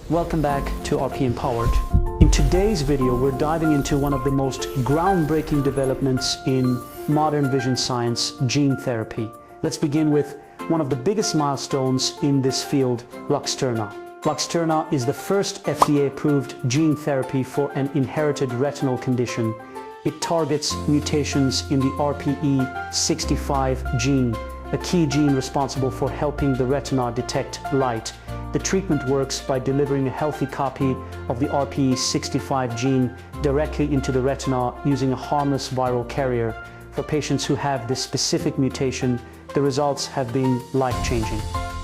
Welcome back to RP Empowered. In today's video, we're diving into one of the most groundbreaking developments in modern vision science, gene therapy. Let's begin with one of the biggest milestones in this field, Luxturna. Luxturna is the first FDA-approved gene therapy for an inherited retinal condition. It targets mutations in the RPE65 gene, a key gene responsible for helping the retina detect light. The treatment works by delivering a healthy copy of the RPE65 gene directly into the retina using a harmless viral carrier. For patients who have this specific mutation, the results have been life-changing.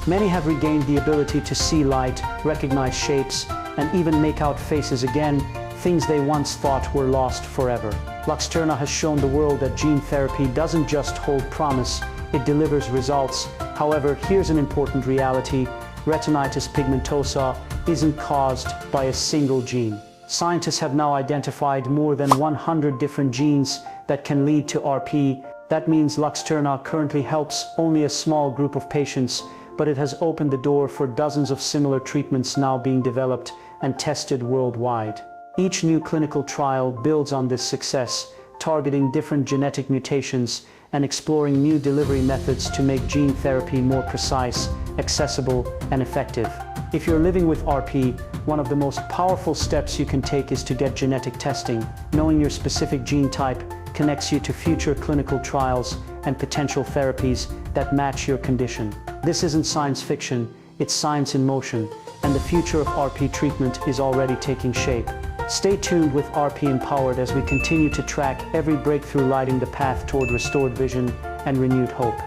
Many have regained the ability to see light, recognize shapes, and even make out faces again, things they once thought were lost forever. Luxturna has shown the world that gene therapy doesn't just hold promise, it delivers results. However, here's an important reality. Retinitis pigmentosa isn't caused by a single gene. Scientists have now identified more than 100 different genes that can lead to RP. That means Luxturna currently helps only a small group of patients, but it has opened the door for dozens of similar treatments now being developed and tested worldwide. Each new clinical trial builds on this success, targeting different genetic mutations and exploring new delivery methods to make gene therapy more precise, accessible, and effective. If you're living with RP, one of the most powerful steps you can take is to get genetic testing. Knowing your specific gene type connects you to future clinical trials and potential therapies that match your condition. This isn't science fiction, it's science in motion, and the future of RP treatment is already taking shape. Stay tuned with RP Empowered as we continue to track every breakthrough lighting the path toward restored vision and renewed hope.